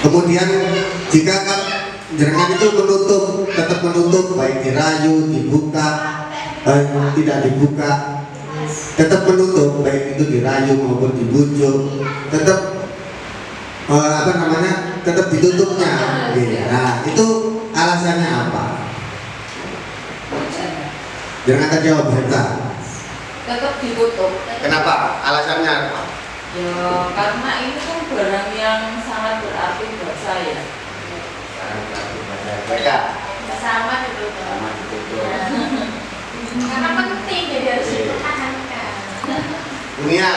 Kemudian jika kan jenengan itu menutup, tetap menutup, baik dirayu, dibuka, tidak dibuka, tetap menutup, baik itu dirayu maupun dibujuk, tetap tetap ditutupnya. Nah, itu alasannya apa? Jangan tadi jawab Berta. Tetap ditutup. Kenapa? Alasannya apa? Ya, karena ini kan barang yang sangat berarti buat saya. Mereka Sama ditutup. sama ditutup. Karena penting jadi harus dipertahankan. Dunia.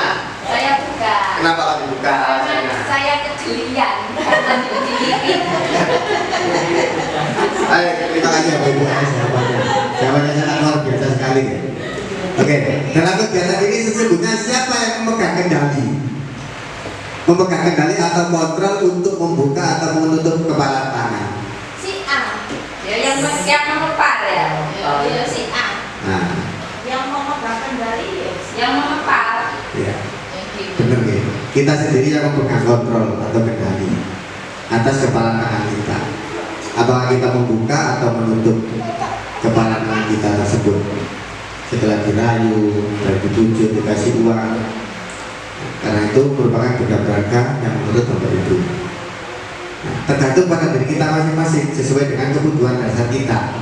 Saya buka. Kenapa kamu buka alasannya? Saya kejelian. Baik, terima kasih Bapak Ibu atas jawabannya. Jawabannya sangat luar biasa sekali ya. Oke, dalam kegiatan ini sesungguhnya siapa yang memegang kendali? Memegang kendali atau kontrol untuk membuka atau menutup kepala tangan? Si A. Ya yang mengepar ya. Ya si A. Nah, Yang memegang kendali ya. Yang mengepar. ya, benar ya. Kita sendiri yang memegang kontrol atau kendali atas kepala tangan kita. Apakah kita membuka atau menutup kepala tangan kita tersebut? Setelah dirayu, dan dibujuk, dikasih uang. Karena itu merupakan benda berharga yang menurut Bapak Ibu. Nah, tergantung pada diri kita masing-masing sesuai dengan kebutuhan dasar kita.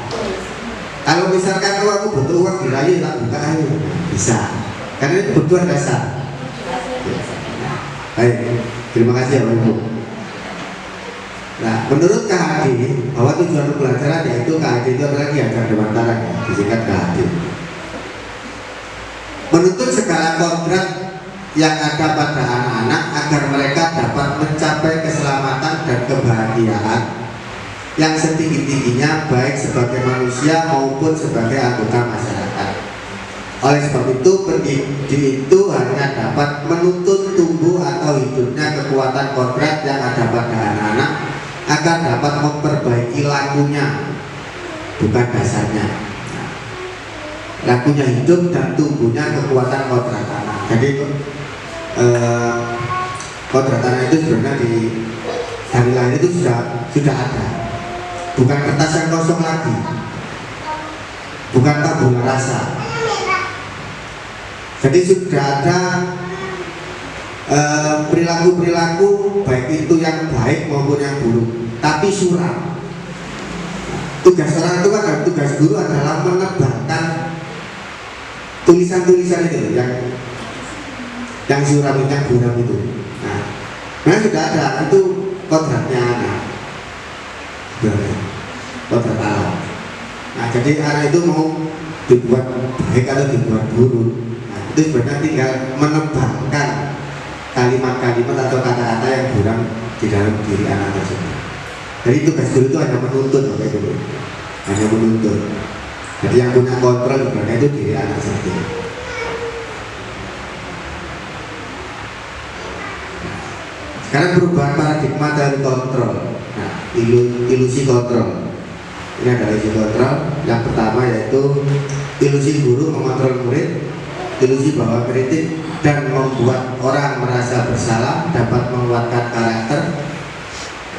Kalau misalkan aku butuh uang dirayu, tak buka ayo, bisa. Karena itu kebutuhan dasar. Baik, terima kasih Bapak Ibu. Nah, menurut KHD bahwa tujuan pembelajaran yaitu KHD itu adalah kiajar dewantara, disingkat KHD. Menuntut segala kodrat yang ada pada anak-anak agar mereka dapat mencapai keselamatan dan kebahagiaan yang setinggi-tingginya baik sebagai manusia maupun sebagai anggota masyarakat. Oleh sebab itu, pendidik itu hanya dapat menuntut tumbuh atau hidupnya kekuatan kodrat yang ada pada anak-anak agar dapat memperbaiki lakunya, bukan dasarnya. Lakunya hidup dan tumbuhnya kekuatan kodrat tanah. Jadi kodrat tanah itu sebenarnya dari lahir itu sudah ada. Bukan kertas yang kosong lagi, bukan tabula rasa. Jadi sudah ada perilaku-perilaku baik itu yang baik maupun yang buruk, tapi suram. Tugas orang tua dan tugas guru adalah menebarkan tulisan-tulisan itu yang suram itu, yang buram itu. Nah sudah ada itu kodratnya anak, kodrat alam. Nah jadi anak itu mau dibuat baik atau dibuat buruk, nah, itu sebenarnya tinggal menebarkan kalimat-kalimat atau kata-kata yang buram di dalam diri anak tersebut. Jadi tugas guru itu hanya menuntut, hanya menuntut. Jadi yang punya kontrol sebenarnya itu diri anak sendiri. Sekarang perubahan paradigma dari kontrol. Nah, ilusi kontrol. Ini adalah ilusi kontrol. Yang pertama yaitu ilusi guru mengontrol murid, ilusi bahwa kritik dan membuat orang merasa bersalah dapat menguatkan karakter,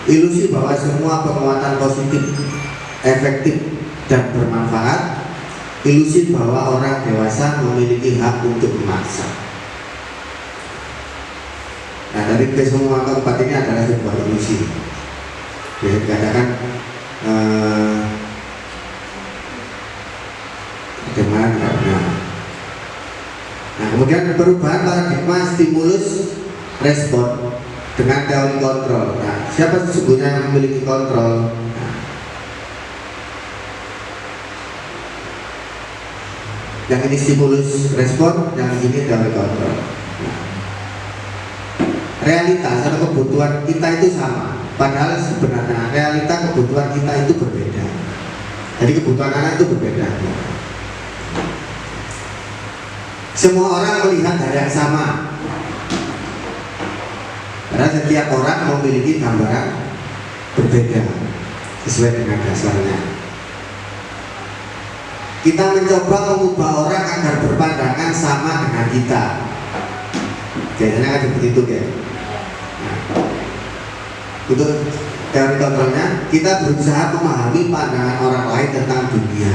ilusi bahwa semua penguatan positif efektif dan bermanfaat, ilusi bahwa orang dewasa memiliki hak untuk memaksa. Nah, dari kesemua keempat ini adalah sebuah ilusi. Bisa dikatakan bagaimana tidak benar. Nah, kemudian perubahan paradigma stimulus respon dengan teori kontrol. Nah, siapa sesungguhnya yang memiliki kontrol? Yang ini stimulus respon, yang ini teori kontrol. Realitas atau kebutuhan kita itu sama, padahal sebenarnya realita kebutuhan kita itu berbeda. Jadi kebutuhan anak itu berbeda. Semua orang melihat hal yang sama, karena setiap orang memiliki gambaran berbeda sesuai dengan dasarnya. Kita mencoba mengubah orang agar berpandangan sama dengan kita. Biasanya kan seperti itu ya. Untuk teori kontrolnya, kita berusaha memahami pandangan orang lain tentang dunia.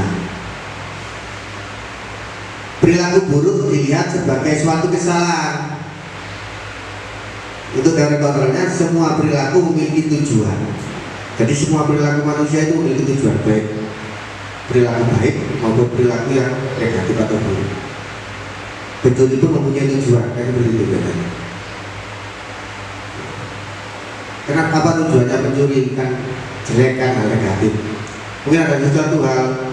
Perilaku buruk dilihat sebagai suatu kesalahan. Untuk teori kontrolnya, semua perilaku memiliki tujuan. Jadi semua perilaku manusia itu memiliki tujuan baik, perilaku baik maupun perilaku yang negatif atau buruk. Betul itu mempunyai tujuan, kan begitu katanya. Kenapa apa tujuannya mencuri? Kan jelek, kan hal negatif. Mungkin ada sesuatu hal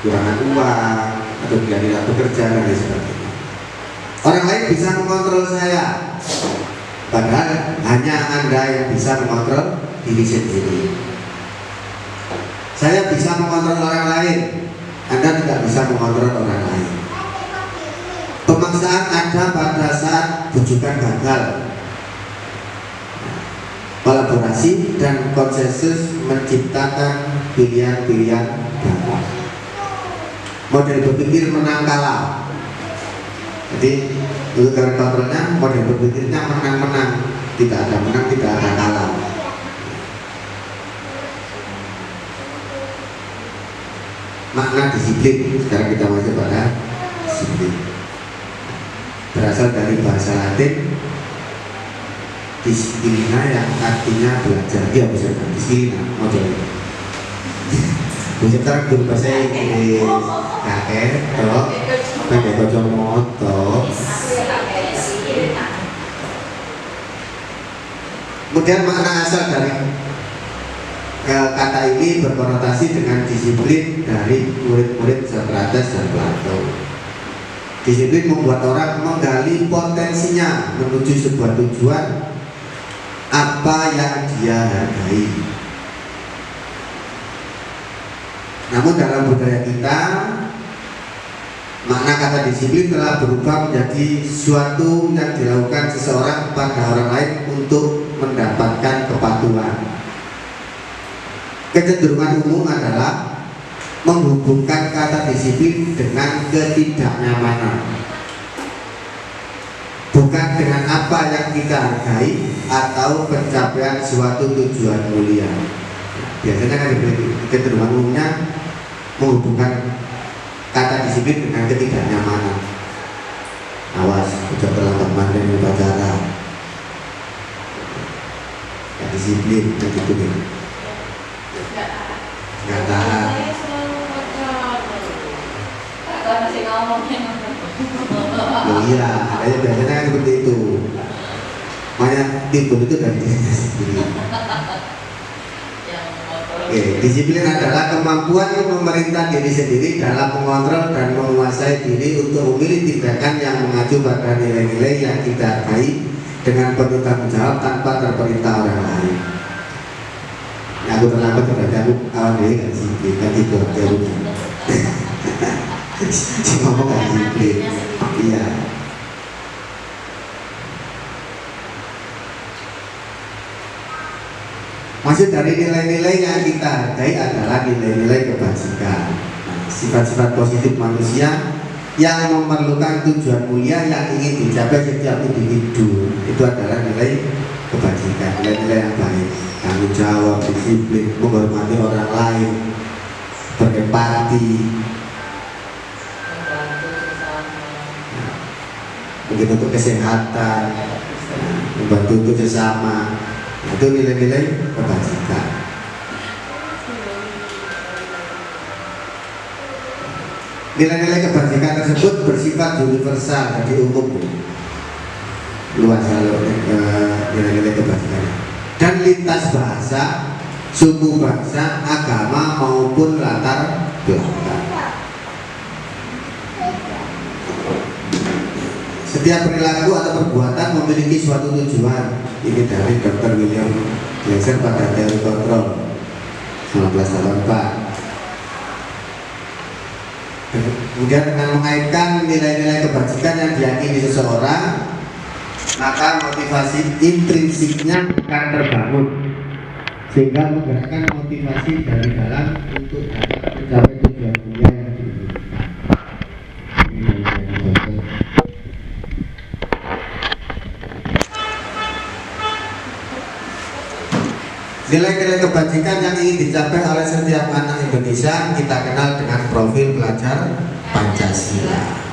kurangan uang atau dia tidak bekerja dan lain sebagainya. Orang lain bisa mengontrol saya, padahal hanya Anda yang bisa mengontrol diri sendiri. Saya bisa mengontrol orang lain, Anda tidak bisa mengontrol orang lain. Pemaksaan ada pada saat bujukan gagal. Kolaborasi dan konsensus menciptakan pilihan-pilihan baru. Model berpikir menang kalah. Jadi untuk teori kontrolnya, model berpikirnya menang-menang, tidak ada menang, tidak ada kalah. Makna disiplin, sekarang kita masuk pada disiplin. Berasal dari bahasa Latin disiplina yang artinya belajar. Dia bisa disiplina, model. Bisa sekarang guru bahasa Inggris, KR, toh, pakai kocok moto. Kemudian makna asal dari kata ini berkonotasi dengan disiplin dari murid-murid Socrates dan Plato. Disiplin membuat orang menggali potensinya menuju sebuah tujuan apa yang dia hargai. Namun dalam budaya kita, makna kata disiplin telah berubah menjadi suatu yang dilakukan seseorang pada orang lain untuk mendapatkan kepatuhan. Kecenderungan umum adalah menghubungkan kata disiplin dengan ketidaknyamanan, bukan dengan apa yang kita hargai atau pencapaian suatu tujuan mulia. Biasanya kan kecenderungan umumnya menghubungkan kata disiplin dengan ketidaknyamanan. Awas, udah terlambat mandi upacara. Ya, disiplin begitu nih. Nggak tahan. Oh iya, adanya biasanya kan seperti itu. Makanya timbul itu dari diri sendiri. Oke, disiplin adalah kemampuan memerintah diri sendiri dalam mengontrol dan menguasai diri untuk memilih tindakan yang mengacu pada nilai-nilai yang kita hargai dengan penuh tanggung jawab tanpa terperintah orang lain. Aku terlambat berarti aku awal diri gak disiplin, kan itu teorinya. Si ngomong gak disiplin. Iya. Maksud dari nilai-nilai yang kita hargai adalah nilai-nilai kebajikan. Sifat-sifat positif manusia yang memerlukan tujuan mulia yang ingin dicapai setiap individu. Itu adalah nilai kebajikan, nilai-nilai yang baik. Tanggung jawab, disiplin, menghormati orang lain, berempati, mungkin untuk kesehatan, membantu untuk sesama. Itu nilai-nilai kebajikan. Nilai-nilai kebajikan tersebut bersifat universal, jadi umum, luas nilai-nilai kebajikan, dan lintas bahasa, suku bangsa, agama maupun latar belakang. Setiap perilaku atau perbuatan memiliki suatu tujuan. Ini dari Dr. William Glasser pada teori kontrol 1984. Kemudian dengan mengaitkan nilai-nilai kebajikan yang diyakini seseorang, maka motivasi intrinsiknya akan terbangun, sehingga menggerakkan motivasi dari dalam untuk dapat mencapai tujuan mulia yang diinginkan. Nilai-nilai kebajikan yang ingin dicapai oleh setiap anak Indonesia kita kenal dengan profil pelajar Pancasila.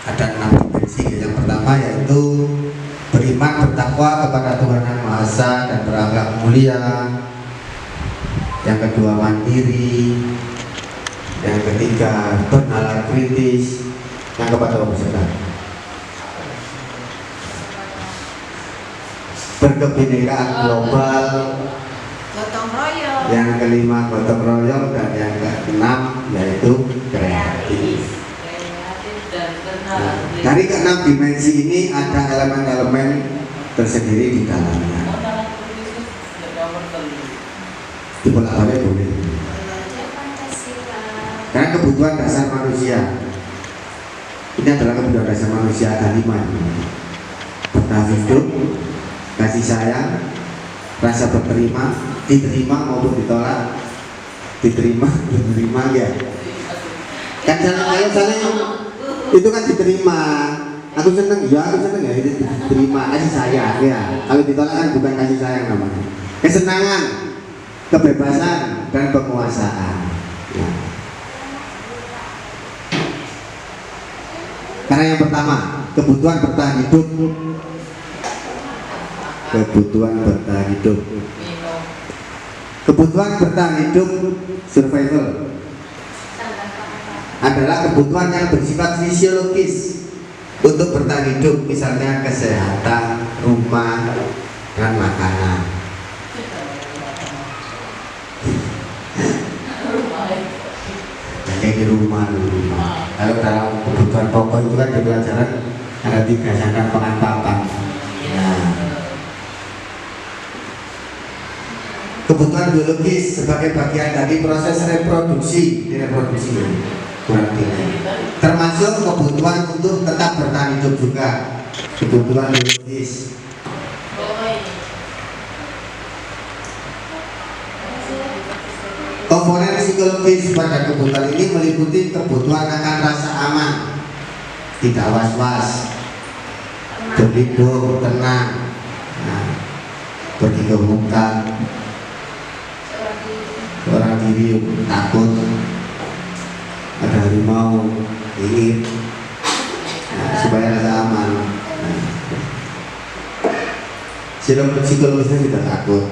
Ada 6 dimensi. Yang pertama yaitu beriman bertakwa kepada Tuhan Yang Maha Esa dan berakhlak mulia. Yang kedua mandiri. Yang ketiga bernalar kritis. Yang keempat berkebinekaan global. Gotong royong. Yang kelima gotong royong dan yang keenam yaitu kreatif. Dan Nah, dari keenam dimensi ini ada elemen-elemen tersendiri di dalamnya. Dibolak-balik boleh. Karena kebutuhan dasar manusia. Ini adalah kebutuhan dasar manusia, ada 5. Bertahan hidup, kasih sayang, rasa berterima, diterima maupun ditolak, diterima ya. Kan itu kan diterima. Aku seneng ya itu diterima, kasih sayang ya. Kalau ditolak kan bukan kasih sayang namanya. Kesenangan, kebebasan dan penguasaan. Ya. Karena yang pertama kebutuhan bertahan hidup. Kebutuhan bertahan hidup. Kebutuhan bertahan hidup survival adalah kebutuhan yang bersifat fisiologis untuk bertahan hidup, misalnya kesehatan, rumah, dan makanan. Jadi di rumah. Kalau dalam kebutuhan pokok itu kan di pelajaran ada 3 sandang pangan papan. Kebutuhan biologis sebagai bagian dari proses reproduksi kurang tinggi. Termasuk kebutuhan untuk tetap bertahan hidup juga, kebutuhan biologis. Komponen psikologis pada kebutuhan ini meliputi kebutuhan akan rasa aman, tidak was-was, berlindung, tenang, pergi ke hutan, orang diri takut, ada harimau, ingin, supaya rasa aman. Psikologisnya tidak takut.